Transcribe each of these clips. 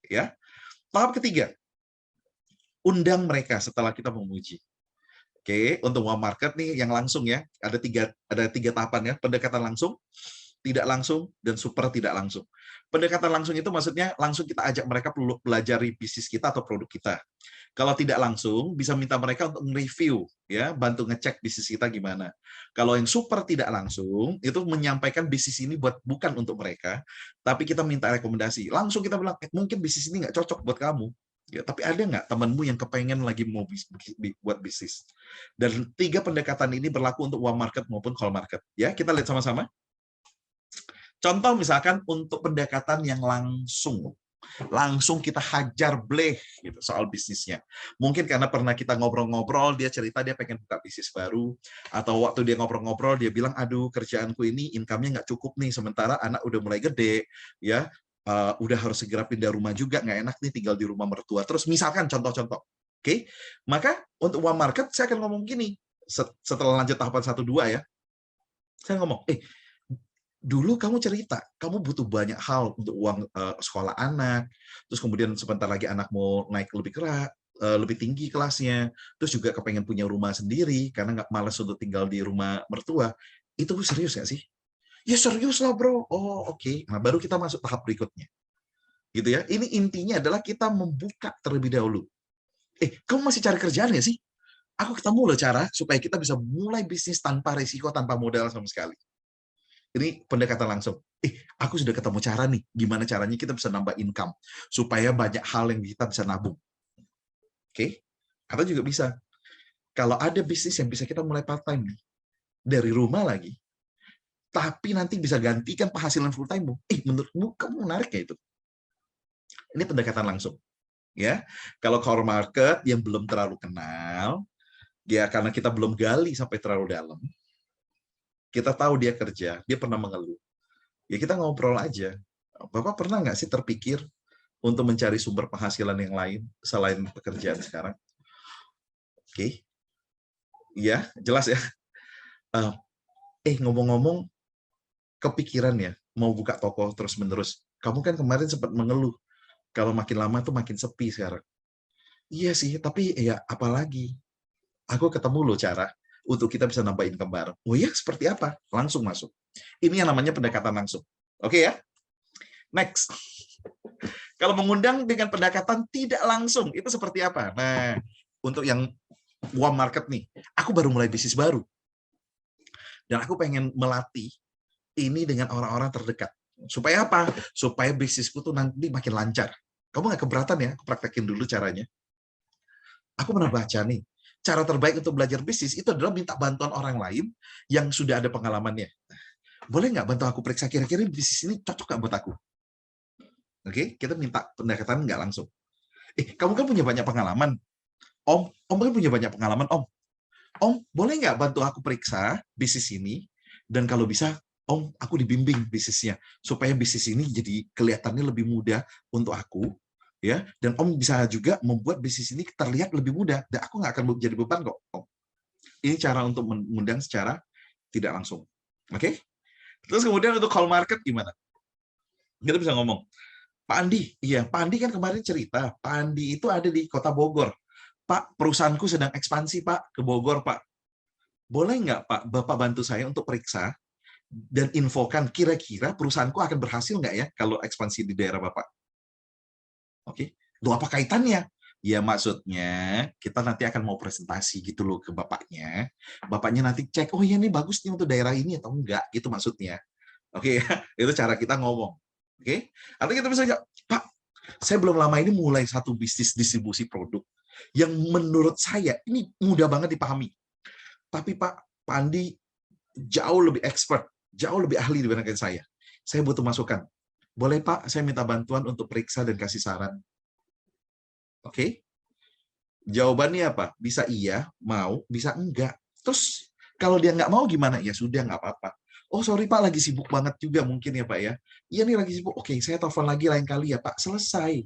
Ya. Tahap ketiga, undang mereka setelah kita memuji. Oke, untuk warm market nih yang langsung ya, ada tiga tahapan ya, pendekatan langsung, tidak langsung, dan super tidak langsung. Pendekatan langsung itu maksudnya langsung kita ajak mereka perlu pelajari bisnis kita atau produk kita. Kalau tidak langsung, bisa minta mereka untuk nge-review, ya, bantu ngecek bisnis kita gimana. Kalau yang super tidak langsung, itu menyampaikan bisnis ini bukan untuk mereka, tapi kita minta rekomendasi. Langsung kita bilang, mungkin bisnis ini nggak cocok buat kamu. Ya, tapi ada nggak temanmu yang kepengen lagi mau buat bisnis? Dan tiga pendekatan ini berlaku untuk warm market maupun cold market. Ya, kita lihat sama-sama. Contoh misalkan untuk pendekatan yang langsung kita hajar bleh gitu soal bisnisnya. Mungkin karena pernah kita ngobrol-ngobrol, dia cerita dia pengen buka bisnis baru, atau waktu dia ngobrol-ngobrol dia bilang, aduh kerjaanku ini income-nya nggak cukup nih, sementara anak udah mulai gede, ya udah harus segera pindah rumah juga, nggak enak nih tinggal di rumah mertua. Terus misalkan contoh-contoh, oke? Maka untuk warm market saya akan ngomong gini, setelah lanjut tahapan 1-2 ya, saya ngomong, dulu kamu cerita, kamu butuh banyak hal untuk uang sekolah anak, terus kemudian sebentar lagi anak mau naik lebih tinggi kelasnya, terus juga kepengen punya rumah sendiri, karena nggak malas untuk tinggal di rumah mertua. Itu serius nggak sih? Ya serius lah bro. Oh oke. Nah baru kita masuk tahap berikutnya. Gitu ya. Ini intinya adalah kita membuka terlebih dahulu. Kamu masih cari kerjaan nggak sih? Aku ketemu loh cara supaya kita bisa mulai bisnis tanpa risiko, tanpa modal sama sekali. Ini pendekatan langsung. Aku sudah ketemu cara nih, gimana caranya kita bisa nambah income, supaya banyak hal yang kita bisa nabung. Oke? Atau juga bisa, kalau ada bisnis yang bisa kita mulai part-time nih, dari rumah lagi, tapi nanti bisa gantikan penghasilan full-time-mu. Menurutmu, kamu menarik ya itu? Ini pendekatan langsung. Ya, kalau core market yang belum terlalu kenal, ya karena kita belum gali sampai terlalu dalam, kita tahu dia kerja, dia pernah mengeluh. Ya kita ngobrol aja. Bapak pernah nggak sih terpikir untuk mencari sumber penghasilan yang lain selain pekerjaan sekarang? Oke, ya jelas ya. Ngomong-ngomong, kepikiran ya mau buka toko terus-menerus. Kamu kan kemarin sempat mengeluh kalau makin lama tuh makin sepi sekarang. Iya sih, tapi ya apalagi? Aku ketemu loh cara untuk kita bisa nambah income bareng. Oh iya, seperti apa? Langsung masuk. Ini yang namanya pendekatan langsung. Oke ya? Next. Kalau mengundang dengan pendekatan tidak langsung, itu seperti apa? Nah, untuk yang warm market nih, aku baru mulai bisnis baru. Dan aku pengen melatih ini dengan orang-orang terdekat. Supaya apa? Supaya bisnisku tuh nanti makin lancar. Kamu nggak keberatan ya? Aku praktekin dulu caranya. Aku pernah baca nih, cara terbaik untuk belajar bisnis itu adalah minta bantuan orang lain yang sudah ada pengalamannya. Boleh nggak bantu aku periksa kira-kira bisnis ini cocok nggak buat aku? Oke, kita minta pendekatan nggak langsung. Kamu kan punya banyak pengalaman. Om kan punya banyak pengalaman, Om. Om, boleh nggak bantu aku periksa bisnis ini? Dan kalau bisa, Om, aku dibimbing bisnisnya. Supaya bisnis ini jadi kelihatannya lebih mudah untuk aku. Ya, dan Om bisa juga membuat bisnis ini terlihat lebih mudah. Dan aku nggak akan jadi beban kok, Om. Ini cara untuk mengundang secara tidak langsung. Oke? Terus kemudian untuk call market gimana? Kita bisa ngomong, Pak Andi, iya, Pak Andi kan kemarin cerita, Pak Andi itu ada di Kota Bogor. Pak, perusahaanku sedang ekspansi, Pak, ke Bogor, Pak. Boleh nggak, Pak, Bapak bantu saya untuk periksa dan infokan kira-kira perusahaanku akan berhasil nggak ya kalau ekspansi di daerah Bapak? Oke, loh apa kaitannya? Ya maksudnya kita nanti akan mau presentasi gitu loh ke bapaknya. Bapaknya nanti cek, oh iya nih bagus nih untuk daerah ini atau enggak, gitu maksudnya. Oke, itu cara kita ngomong. Oke, atau kita bisa jawab, Pak, saya belum lama ini mulai satu bisnis distribusi produk yang menurut saya ini mudah banget dipahami. Tapi Pak Andi jauh lebih expert, jauh lebih ahli dibandingkan saya. Saya butuh masukan. Boleh Pak, saya minta bantuan untuk periksa dan kasih saran. Oke? Jawabannya apa? Bisa iya, mau, bisa enggak. Terus kalau dia nggak mau gimana? Ya sudah, nggak apa-apa. Oh sorry Pak, lagi sibuk banget juga mungkin ya Pak ya. Iya nih lagi sibuk. Oke, saya telepon lagi lain kali ya Pak. Selesai.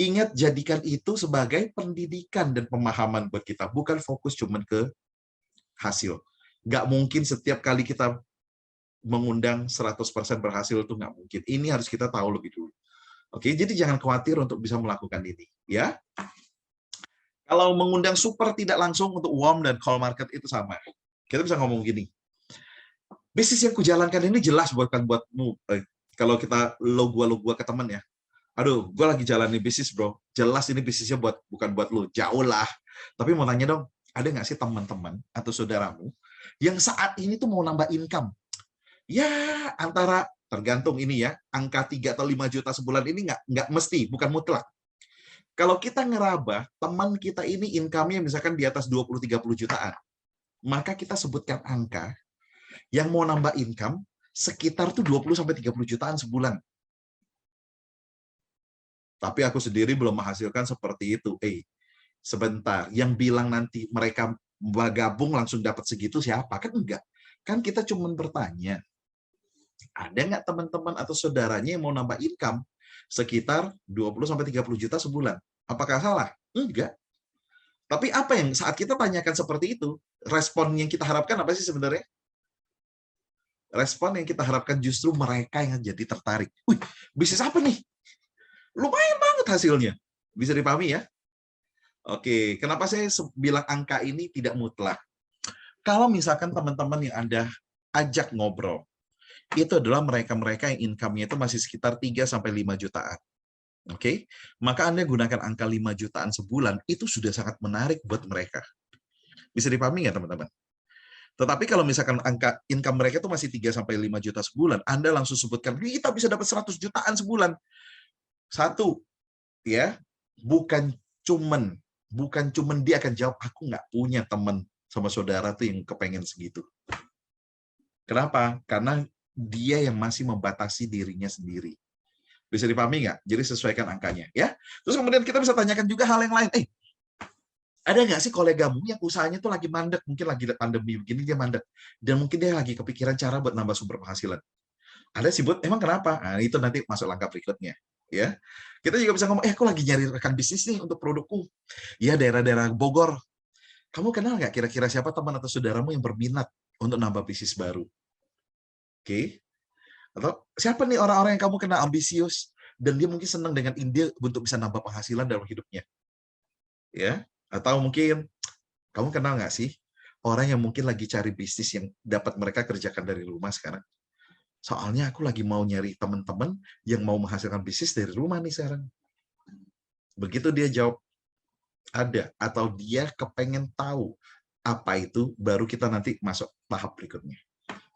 Ingat, jadikan itu sebagai pendidikan dan pemahaman buat kita. Bukan fokus cuman ke hasil. Nggak mungkin setiap kali kita mengundang 100% berhasil, itu nggak mungkin. Ini harus kita tahu lebih dulu. Oke, jadi jangan khawatir untuk bisa melakukan ini, ya. Kalau mengundang super tidak langsung untuk warm dan cold market itu sama. Kita bisa ngomong gini, bisnis yang kujalankan ini jelas bukan buatmu. Kalau kita lo gua ke temen ya, aduh, gue lagi jalani bisnis bro, jelas ini bisnisnya bukan buat lo, jauh lah. Tapi mau nanya dong, ada nggak sih teman-teman atau saudaramu yang saat ini tuh mau nambah income? Ya, antara tergantung ini ya, angka 3 atau 5 juta sebulan ini nggak mesti, bukan mutlak. Kalau kita ngeraba, teman kita ini income-nya misalkan di atas 20-30 jutaan, maka kita sebutkan angka yang mau nambah income sekitar tuh 20-30 jutaan sebulan. Tapi aku sendiri belum menghasilkan seperti itu. Sebentar, yang bilang nanti mereka gabung langsung dapat segitu siapa? Kan enggak. Kan kita cuma bertanya, ada nggak teman-teman atau saudaranya yang mau nambah income sekitar 20-30 juta sebulan? Apakah salah? Enggak. Tapi apa yang saat kita tanyakan seperti itu, respon yang kita harapkan apa sih sebenarnya? Respon yang kita harapkan justru mereka yang jadi tertarik. Wih, bisnis apa nih? Lumayan banget hasilnya. Bisa dipahami ya? Oke, kenapa saya bilang angka ini tidak mutlak? Kalau misalkan teman-teman yang Anda ajak ngobrol, itu adalah mereka-mereka yang income-nya itu masih sekitar 3-5 jutaan. Oke, maka Anda gunakan angka 5 jutaan sebulan, itu sudah sangat menarik buat mereka. Bisa dipahami nggak teman-teman? Tetapi kalau misalkan angka income mereka itu masih 3-5 juta sebulan, Anda langsung sebutkan, kita bisa dapat 100 jutaan sebulan. Satu, ya, bukan cuman dia akan jawab, aku nggak punya teman sama saudara tuh yang kepengen segitu. Kenapa? Karena dia yang masih membatasi dirinya sendiri. Bisa dipahami nggak? Jadi sesuaikan angkanya, ya. Terus kemudian kita bisa tanyakan juga hal yang lain. Ada nggak sih kolegamu yang usahanya tuh lagi mandek, mungkin lagi pandemi begini dia mandek, dan mungkin dia lagi kepikiran cara buat nambah sumber penghasilan. Ada sih, Bud. Emang kenapa? Nah, itu nanti masuk langkah berikutnya, ya. Kita juga bisa ngomong, aku lagi nyari rekan bisnis nih untuk produkku. Ya, daerah-daerah Bogor. Kamu kenal nggak kira-kira siapa teman atau saudaramu yang berminat untuk nambah bisnis baru? Oke. Atau siapa nih orang-orang yang kamu kenal ambisius dan dia mungkin senang dengan ide untuk bisa nambah penghasilan dalam hidupnya, ya? Atau mungkin kamu kenal nggak sih orang yang mungkin lagi cari bisnis yang dapat mereka kerjakan dari rumah sekarang? Soalnya aku lagi mau nyari teman-teman yang mau menghasilkan bisnis dari rumah nih sekarang. Begitu dia jawab ada atau dia kepengen tahu apa itu, baru kita nanti masuk tahap berikutnya.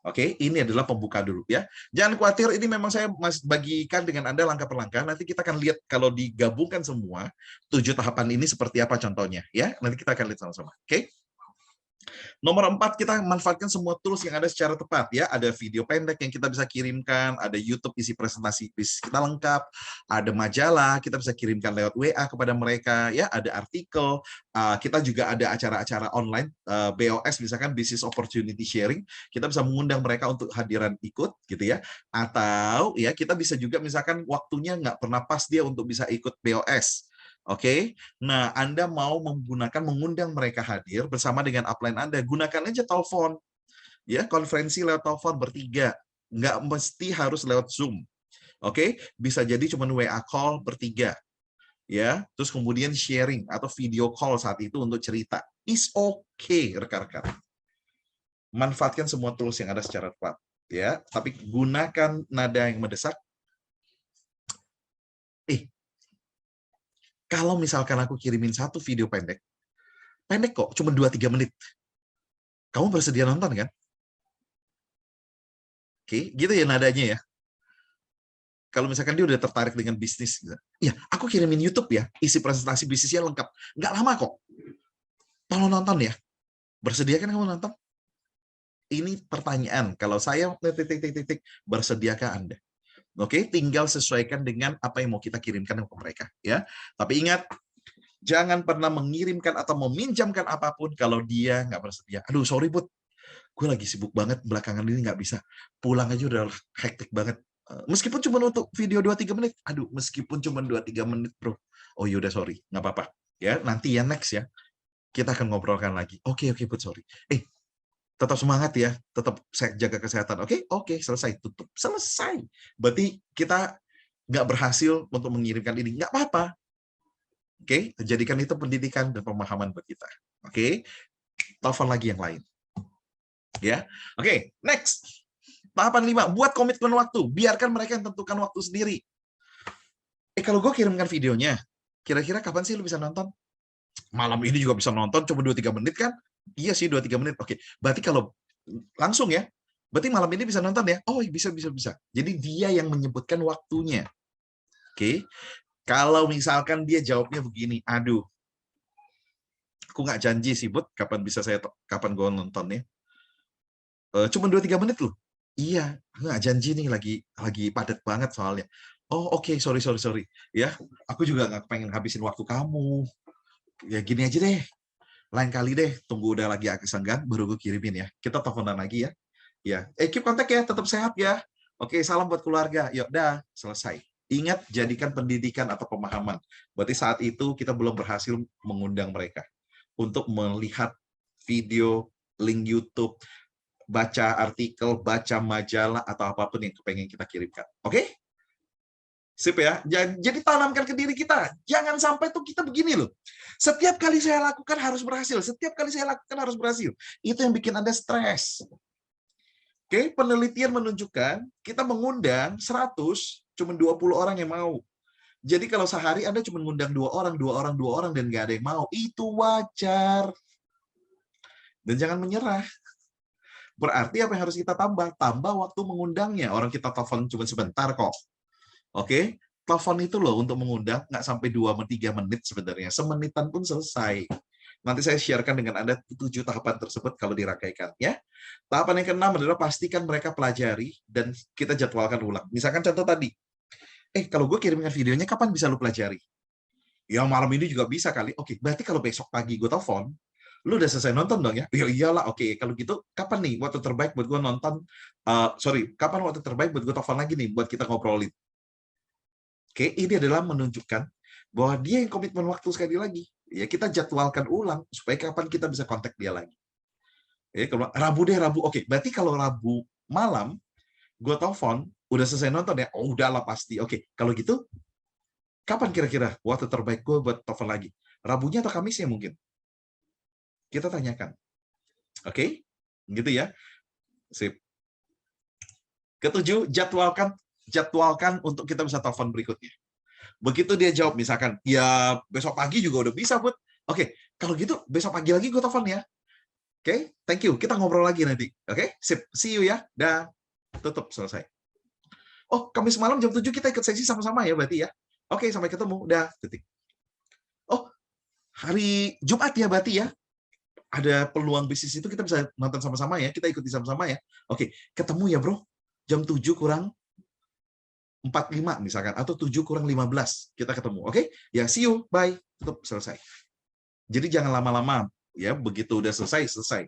Oke, ini adalah pembuka dulu ya. Jangan khawatir, ini memang saya masih bagikan dengan Anda langkah per langkah. Nanti kita akan lihat kalau digabungkan semua 7 tahapan ini seperti apa contohnya ya. Nanti kita akan lihat sama-sama. Oke. Nomor 4, kita manfaatkan semua tools yang ada secara tepat ya. Ada video pendek yang kita bisa kirimkan, ada YouTube isi presentasi bisnis kita lengkap, ada majalah kita bisa kirimkan lewat WA kepada mereka ya, ada artikel, kita juga ada acara-acara online BOS misalkan Business Opportunity Sharing, kita bisa mengundang mereka untuk hadiran ikut gitu ya. Atau ya kita bisa juga misalkan waktunya nggak pernah pas dia untuk bisa ikut BOS. Oke, nah Anda mau mengundang mereka hadir bersama dengan upline Anda, gunakan aja telepon, ya konferensi lewat telepon bertiga, nggak mesti harus lewat Zoom, oke? Bisa jadi cuma WA call bertiga, ya. Terus kemudian sharing atau video call saat itu untuk cerita, is okay rekan-rekan. Manfaatkan semua tools yang ada secara tepat, ya. Tapi gunakan nada yang mendesak. Kalau misalkan aku kirimin satu video pendek kok, cuma 2-3 menit. Kamu bersedia nonton kan? Oke, gitu ya nadanya ya. Kalau misalkan dia udah tertarik dengan bisnis, gitu. Ya, aku kirimin YouTube ya, isi presentasi bisnisnya lengkap. Nggak lama kok. Tolong nonton ya. Bersedia kan kamu nonton? Ini pertanyaan. Kalau saya bersediakah Anda? Oke, tinggal sesuaikan dengan apa yang mau kita kirimkan ke mereka. Ya, tapi ingat, jangan pernah mengirimkan atau meminjamkan apapun kalau dia nggak bersedia. Aduh, sorry, Bud. Gue lagi sibuk banget belakangan ini nggak bisa. Pulang aja udah hektik banget. Meskipun cuma untuk video 2-3 menit. Aduh, meskipun cuma 2-3 menit, bro. Oh yaudah, sorry. Nggak apa-apa. Ya, nanti ya next ya. Kita akan ngobrolkan lagi. Oke, Bud, sorry. Tetap semangat ya. Tetap jaga kesehatan. Oke, selesai. Tutup. Selesai. Berarti kita nggak berhasil untuk mengirimkan ini, nggak apa-apa. Oke, jadikan itu pendidikan dan pemahaman buat kita. Oke, telepon lagi yang lain. Ya, oke, next. Tahapan 5, buat komitmen waktu. Biarkan mereka yang tentukan waktu sendiri. Kalau gue kirimkan videonya, kira-kira kapan sih lu bisa nonton? Malam ini juga bisa nonton, cuma 2-3 menit kan? Iya sih, 2-3 menit. Oke, berarti kalau langsung ya, berarti malam ini bisa nonton ya? Oh, bisa. Jadi dia yang menyebutkan waktunya. Oke, kalau misalkan dia jawabnya begini, aduh, aku nggak janji sih, Bud, kapan gue nontonnya. Cuma 2-3 menit loh. Iya, nggak janji nih, lagi padat banget soalnya. Oh, oke, sorry. Ya, aku juga nggak pengen habisin waktu kamu. Ya gini aja deh, lain kali deh, tunggu udah lagi agak senggang, baru gue kirimin ya. Kita teleponan lagi ya. Ya, keep kontak ya, tetap sehat ya. Oke, salam buat keluarga. Yuk, dah, selesai. Ingat, jadikan pendidikan atau pemahaman. Berarti saat itu kita belum berhasil mengundang mereka untuk melihat video, link YouTube, baca artikel, baca majalah, atau apapun yang kepengen kita kirimkan. Oke? Sip ya. Jadi tanamkan ke diri kita. Jangan sampai tuh kita begini loh. Setiap kali saya lakukan harus berhasil. Setiap kali saya lakukan harus berhasil. Itu yang bikin Anda stres. Oke, penelitian menunjukkan kita mengundang 100, cuma 20 orang yang mau. Jadi kalau sehari Anda cuma mengundang 2 orang, dan nggak ada yang mau, itu wajar. Dan jangan menyerah. Berarti apa yang harus kita tambah? Tambah waktu mengundangnya. Orang kita telepon cuma sebentar kok. Oke? Telepon itu loh untuk mengundang nggak sampai 2-3 menit sebenarnya. Semenitan pun selesai. Nanti saya sharekan dengan Anda 7 tahapan tersebut kalau dirangkaikan. Ya. Tahapan yang ke-6 adalah pastikan mereka pelajari dan kita jadwalkan ulang. Misalkan contoh tadi, kalau gue kirimkan videonya, kapan bisa lu pelajari? Ya malam ini juga bisa kali. Oke, berarti kalau besok pagi gue telepon, lu udah selesai nonton dong ya? Ya iyalah, oke. Kalau gitu, kapan nih waktu terbaik buat gue nonton? Kapan waktu terbaik buat gue telepon lagi nih, buat kita ngobrolin? Oke, ini adalah menunjukkan bahwa dia yang komitmen waktu sekali lagi. Ya, kita jadwalkan ulang supaya kapan kita bisa kontak dia lagi. Kalau Rabu. Oke, berarti kalau Rabu malam, gue telepon, udah selesai nonton ya? Oh, udahlah pasti. Oke, kalau gitu, kapan kira-kira waktu terbaik gue buat telepon lagi? Rabunya atau Kamisnya mungkin? Kita tanyakan. Oke? Gitu ya. Sip. Ketujuh, jadwalkan untuk kita bisa telepon berikutnya. Begitu dia jawab, misalkan, ya besok pagi juga udah bisa, Bud. Oke, kalau gitu besok pagi lagi gue telepon ya. Oke, thank you. Kita ngobrol lagi nanti. Oke, sip. See you ya. Dah, tutup, selesai. Oh, Kamis malam jam 7 kita ikut sesi sama-sama ya berarti ya. Oke, sampai ketemu. Dah, titik. Oh, hari Jumat ya berarti ya. Ada peluang bisnis itu kita bisa nonton sama-sama ya. Kita ikuti sama-sama ya. Oke, ketemu ya bro. Jam 7 kurang 45 misalkan, atau 7 kurang 15 kita ketemu. Oke? Ya, see you. Bye. Tutup, selesai. Jadi jangan lama-lama. Ya, begitu udah selesai.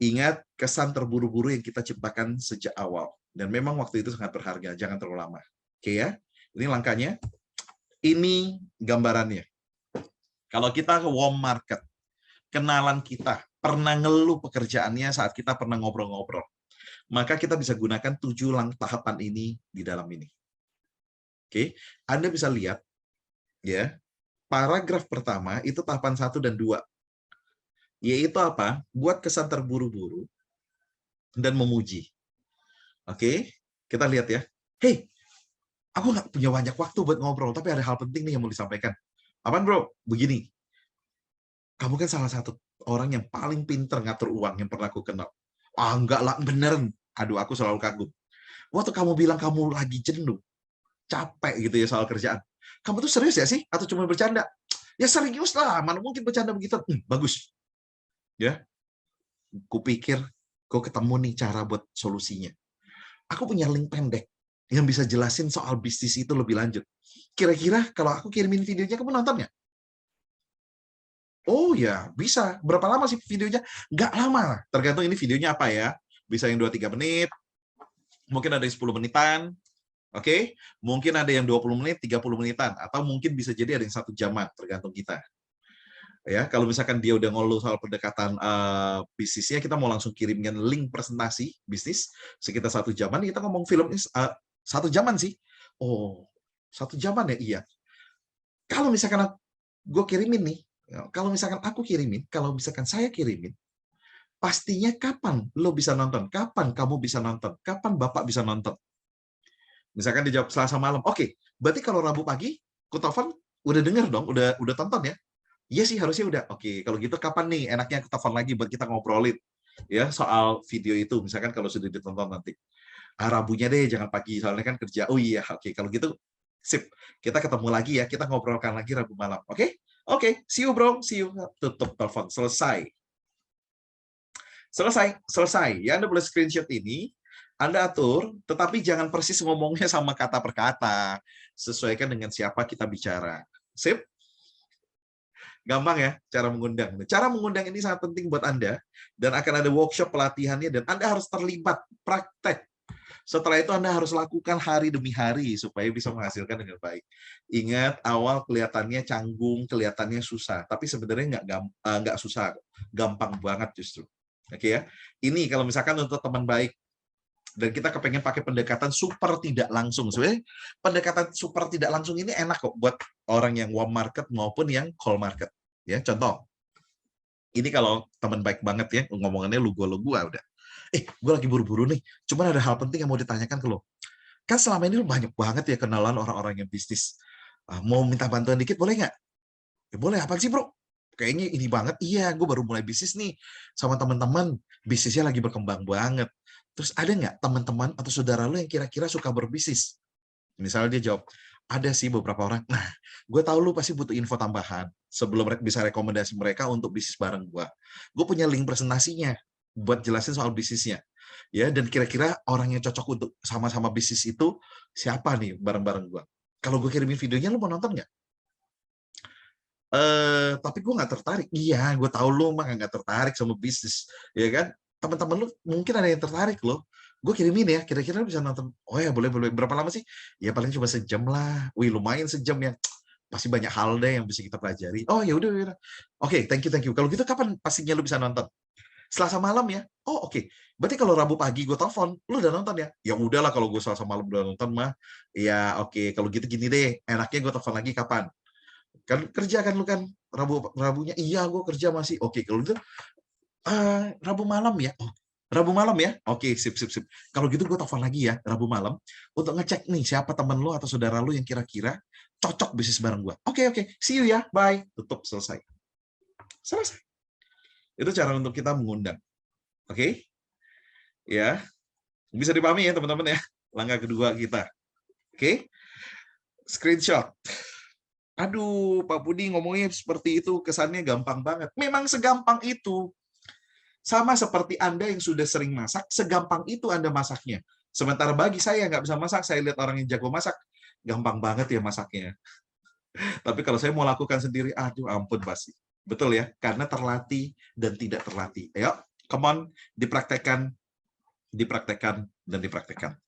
Ingat kesan terburu-buru yang kita ciptakan sejak awal. Dan memang waktu itu sangat berharga. Jangan terlalu lama. Oke ya? Ini langkahnya. Ini gambarannya. Kalau kita ke warm market, kenalan kita, pernah ngeluh pekerjaannya saat kita pernah ngobrol-ngobrol. Maka kita bisa gunakan 7 tahapan ini di dalam ini. Oke, Anda bisa lihat ya, paragraf pertama itu tahapan 1 dan 2. Yaitu apa? Buat kesan terburu-buru dan memuji. Oke, kita lihat ya. Hey, aku nggak punya banyak waktu buat ngobrol, tapi ada hal penting nih yang mau disampaikan. Apaan bro? Begini, kamu kan salah satu orang yang paling pinter ngatur uang yang pernah aku kenal. Ah, enggak lah, beneran. Aduh, aku selalu kagum. Waktu kamu bilang kamu lagi jenuh, capek gitu ya soal kerjaan. Kamu tuh serius ya sih? Atau cuma bercanda? Ya serius lah, mana mungkin bercanda begitu. Bagus. Ya, kupikir kau ketemu nih cara buat solusinya. Aku punya link pendek yang bisa jelasin soal bisnis itu lebih lanjut. Kira-kira kalau aku kirimin videonya, kamu nonton nggak? Oh ya, bisa. Berapa lama sih videonya? Nggak lama. Tergantung ini videonya apa ya. Bisa yang 2-3 menit, mungkin ada yang 10 menitan, oke? Mungkin ada yang 20 menit, 30 menitan, atau mungkin bisa jadi ada yang 1 jaman, tergantung kita. Ya, kalau misalkan dia udah ngeluh soal pendekatan bisnisnya, kita mau langsung kirimkan link presentasi bisnis sekitar 1 jaman, kita ngomong film 1 jaman sih. Oh, 1 jaman ya? Iya. Kalau misalkan gue kirimin nih, kalau misalkan aku kirimin, kalau misalkan saya kirimin, pastinya kapan lo bisa nonton? Kapan kamu bisa nonton? Kapan Bapak bisa nonton? Misalkan dijawab Selasa malam. Oke, berarti kalau Rabu pagi, ku telepon, udah denger dong, udah tonton ya? Iya sih, harusnya udah. Oke, kalau gitu kapan nih enaknya aku telepon lagi buat kita ngobrolin ya soal video itu, misalkan kalau sudah ditonton nanti. Rabunya deh, jangan pagi, soalnya kan kerja. Oh iya, oke. Kalau gitu, sip. Kita ketemu lagi ya, kita ngobrolkan lagi Rabu malam. Oke? Oke, see you bro, see you. Tutup telepon, selesai. Selesai. Ya, Anda boleh screenshot ini, Anda atur, tetapi jangan persis ngomongnya sama kata per kata. Sesuaikan dengan siapa kita bicara. Sip? Gampang ya cara mengundang. Cara mengundang ini sangat penting buat Anda, dan akan ada workshop pelatihannya, dan Anda harus terlibat, praktek. Setelah itu Anda harus lakukan hari demi hari supaya bisa menghasilkan dengan baik. Ingat, awal kelihatannya canggung, kelihatannya susah, tapi sebenarnya nggak susah, gampang banget justru. Oke ya. Ini kalau misalkan untuk teman baik, dan kita kepengen pakai pendekatan super tidak langsung. Sebenarnya pendekatan super tidak langsung ini enak kok buat orang yang warm market maupun yang cold market. Ya, contoh. Ini kalau teman baik banget ya, ngomongannya lu gua udah. Gue lagi buru-buru nih. Cuman ada hal penting yang mau ditanyakan ke lo. Kan selama ini lu banyak banget ya kenalan orang-orang yang bisnis. Mau minta bantuan dikit boleh nggak? Ya boleh, apa sih bro? Kayaknya ini banget. Iya, gue baru mulai bisnis nih sama teman-teman. Bisnisnya lagi berkembang banget. Terus ada nggak teman-teman atau saudara lu yang kira-kira suka berbisnis? Misalnya dia jawab, ada sih beberapa orang. Nah, gue tahu lu pasti butuh info tambahan sebelum bisa rekomendasi mereka untuk bisnis bareng gue. Gue punya link presentasinya buat jelasin soal bisnisnya. Ya, dan kira-kira orang yang cocok untuk sama-sama bisnis itu siapa nih bareng-bareng gue. Kalau gue kirimin videonya, lu mau nonton nggak? Tapi gue nggak tertarik. Iya, gue tahu lu mah nggak tertarik sama bisnis, ya kan? Teman-teman lu mungkin ada yang tertarik loh. Gue kirimin ya, kira-kira lu bisa nonton. Oh ya, boleh boleh. Berapa lama sih? Ya paling cuma sejam lah. Wih, lumayan sejam ya. Pasti banyak hal deh yang bisa kita pelajari. Oh ya udah, udah. Oke, thank you, thank you. Kalau gitu kapan pastinya lu bisa nonton? Selasa malam ya? Oh oke. Berarti kalau Rabu pagi gue telepon, lu udah nonton ya? Ya udahlah kalau gue Selasa malam udah nonton mah. Ya oke, kalau gitu gini deh. Enaknya gue telepon lagi kapan? Kan kerja kan lu kan Rabunya, iya gue kerja masih. Oke, kalau gitu Rabu malam ya. Oh, Rabu malam ya. Oke, sip sip sip. Kalau gitu gue telepon lagi ya Rabu malam untuk ngecek nih siapa teman lu atau saudara lu yang kira-kira cocok bisnis bareng gue. Oke oke, see you ya, bye. Tutup, selesai. Selesai. Itu cara untuk kita mengundang. Oke? Ya, bisa dipahami ya teman-teman ya. Langkah kedua kita. Oke? Screenshot. Aduh, Pak Budi ngomongnya seperti itu, kesannya gampang banget. Memang segampang itu. Sama seperti Anda yang sudah sering masak, segampang itu Anda masaknya. Sementara bagi saya yang nggak bisa masak, saya lihat orang yang jago masak, gampang banget ya masaknya. Tapi kalau saya mau lakukan sendiri, aduh ampun pasti. Betul ya, karena terlatih dan tidak terlatih. Ayo, come on, dipraktekkan, dipraktekkan, dan dipraktekkan.